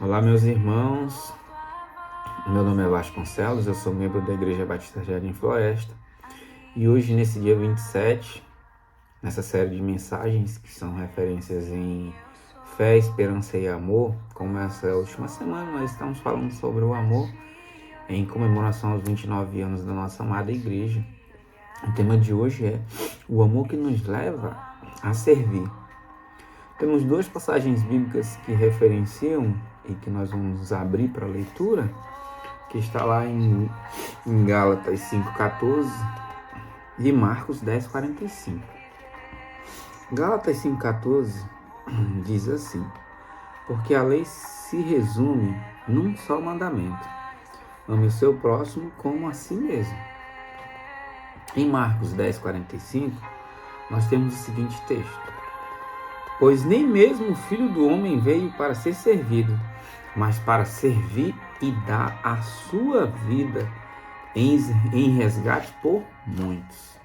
Olá, meus irmãos. Meu nome é Vasconcelos, eu sou membro da Igreja Batista Jardim Floresta. E hoje, nesse dia 27, nessa série de mensagens que são referências em fé, esperança e amor, como essa última semana nós estamos falando sobre o amor em comemoração aos 29 anos da nossa amada igreja. O tema de hoje é o amor que nos leva a servir. Temos duas passagens bíblicas que referenciam e que nós vamos abrir para a leitura, que está lá em Gálatas 5,14 e Marcos 10,45. Gálatas 5,14 diz assim: porque a lei se resume num só mandamento: ame o seu próximo como a si mesmo. Em Marcos 10,45, nós temos o seguinte texto: pois nem mesmo o Filho do Homem veio para ser servido, mas para servir e dar a sua vida em resgate por muitos.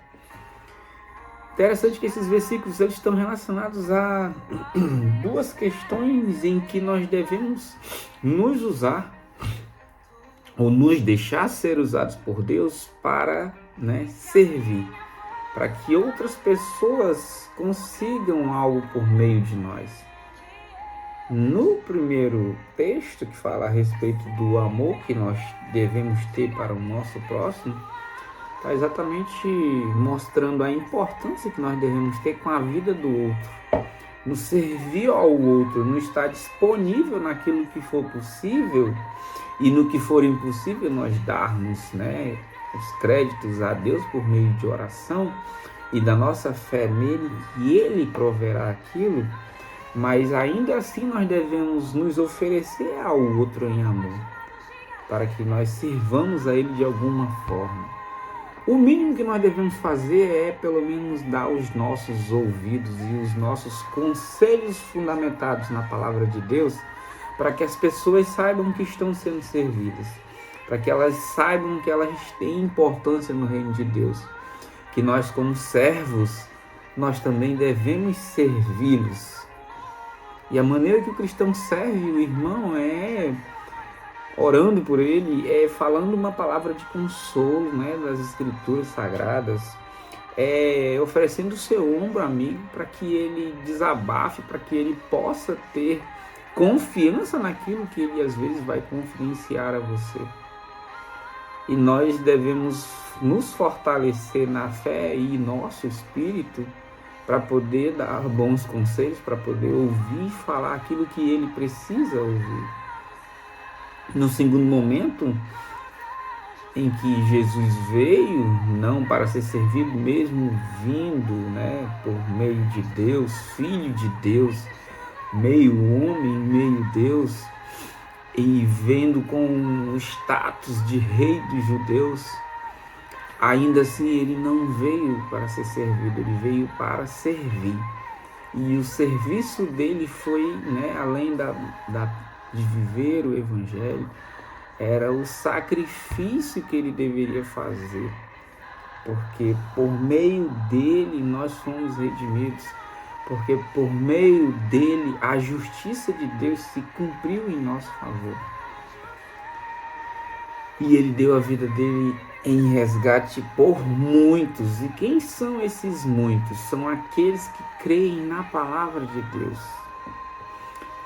Interessante que esses versículos eles estão relacionados a duas questões em que nós devemos nos usar ou nos deixar ser usados por Deus para servir, para que outras pessoas consigam algo por meio de nós. No primeiro texto, que fala a respeito do amor que nós devemos ter para o nosso próximo, está exatamente mostrando a importância que nós devemos ter com a vida do outro, no servir ao outro, no estar disponível naquilo que for possível e no que for impossível nós darmos os créditos a Deus por meio de oração e da nossa fé nele, e ele proverá aquilo. Mas ainda assim nós devemos nos oferecer ao outro em amor, para que nós sirvamos a ele de alguma forma. O mínimo que nós devemos fazer é pelo menos dar os nossos ouvidos e os nossos conselhos fundamentados na palavra de Deus, para que as pessoas saibam que estão sendo servidas, para que elas saibam que elas têm importância no reino de Deus, que nós como servos, nós também devemos servi-los. E a maneira que o cristão serve o irmão é orando por ele, é falando uma palavra de consolo das escrituras sagradas, é oferecendo o seu ombro amigo para que ele desabafe, para que ele possa ter confiança naquilo que ele às vezes vai confidenciar a você. E nós devemos nos fortalecer na fé e nosso espírito para poder dar bons conselhos, para poder ouvir e falar aquilo que ele precisa ouvir. No segundo momento, em que Jesus veio, não para ser servido, mesmo vindo por meio de Deus, Filho de Deus, meio homem, meio Deus, e vendo com o status de rei dos judeus, ainda assim ele não veio para ser servido, ele veio para servir. E o serviço dele foi, além de viver o evangelho, era o sacrifício que ele deveria fazer. Porque por meio dele nós fomos redimidos. Porque por meio dele a justiça de Deus se cumpriu em nosso favor. E ele deu a vida dele em resgate por muitos. E quem são esses muitos? São aqueles que creem na palavra de Deus.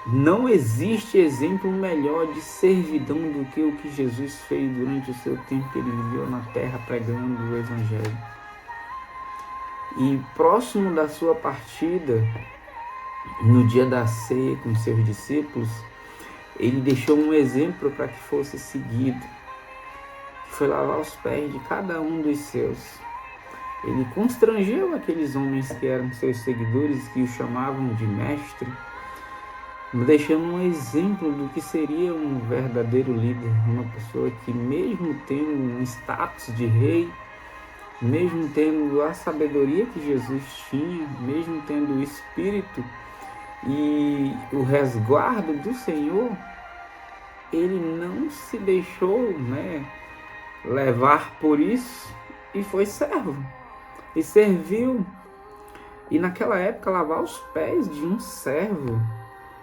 Não existe exemplo melhor de servidão do que o que Jesus fez durante o seu tempo que ele viveu na terra pregando o evangelho. E próximo da sua partida, no dia da ceia com seus discípulos, ele deixou um exemplo para que fosse seguido. Foi lavar os pés de cada um dos seus. Ele constrangeu aqueles homens que eram seus seguidores, que o chamavam de mestre, deixando um exemplo do que seria um verdadeiro líder, uma pessoa que, mesmo tendo um status de rei, mesmo tendo a sabedoria que Jesus tinha, mesmo tendo o Espírito e o resguardo do Senhor, ele não se deixou levar por isso e foi servo e serviu. E naquela época lavar os pés de um servo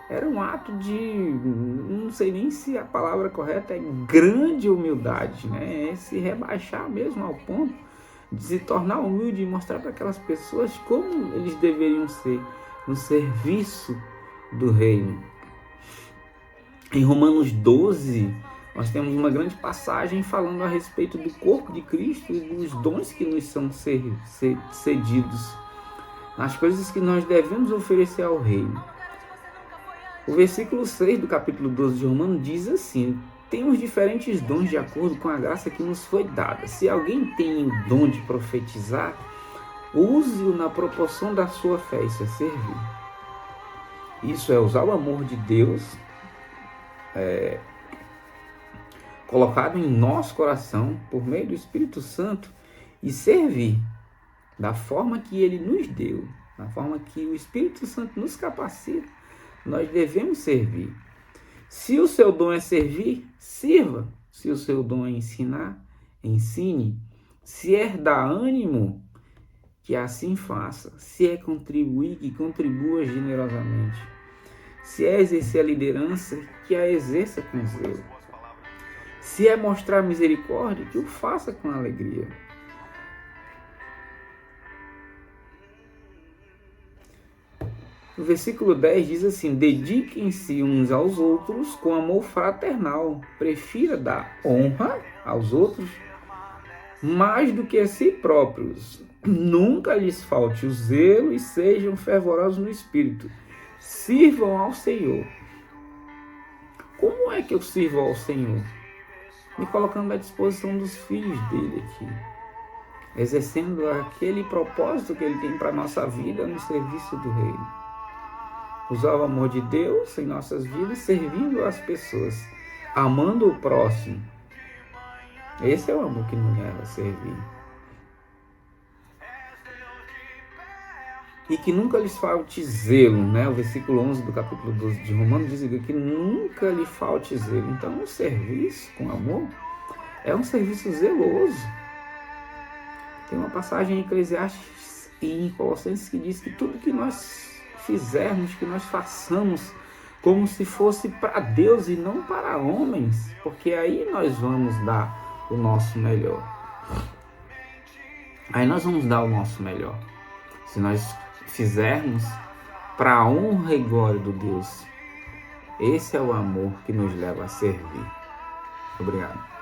Era um ato de, não sei nem se a palavra correta é grande humildade, né? É se rebaixar mesmo ao ponto de se tornar humilde e mostrar para aquelas pessoas como eles deveriam ser no serviço do reino. Em Romanos 12, nós temos uma grande passagem falando a respeito do corpo de Cristo e dos dons que nos são cedidos, nas coisas que nós devemos oferecer ao reino. O versículo 6 do capítulo 12 de Romanos diz assim: temos diferentes dons de acordo com a graça que nos foi dada. Se alguém tem o dom de profetizar, use-o na proporção da sua fé, isso é servir. Isso é usar o amor de Deus colocado em nosso coração por meio do Espírito Santo e servir da forma que Ele nos deu, da forma que o Espírito Santo nos capacita. Nós devemos servir. Se o seu dom é servir, sirva. Se o seu dom é ensinar, ensine. Se é dar ânimo, que assim faça. Se é contribuir, que contribua generosamente. Se é exercer a liderança, que a exerça com zelo. Se é mostrar misericórdia, que o faça com alegria. O versículo 10 diz assim: dediquem-se uns aos outros com amor fraternal. Prefira dar honra aos outros mais do que a si próprios. Nunca lhes falte o zelo e sejam fervorosos no espírito. Sirvam ao Senhor. Como é que eu sirvo ao Senhor? Me colocando à disposição dos filhos dele aqui. Exercendo aquele propósito que ele tem para a nossa vida no serviço do reino. Usar o amor de Deus em nossas vidas, servindo as pessoas, amando o próximo. Esse é o amor que nos leva a servir. E que nunca lhes falte zelo, né? O versículo 11 do capítulo 12 de Romanos diz que nunca lhe falte zelo. Então, o serviço com amor é um serviço zeloso. Tem uma passagem em Eclesiastes e em Colossenses que diz que tudo que nós fizermos, que nós façamos como se fosse para Deus e não para homens, porque aí nós vamos dar o nosso melhor. Aí nós vamos dar o nosso melhor. Se nós fizermos para a honra e glória do Deus. Esse é o amor que nos leva a servir. Obrigado.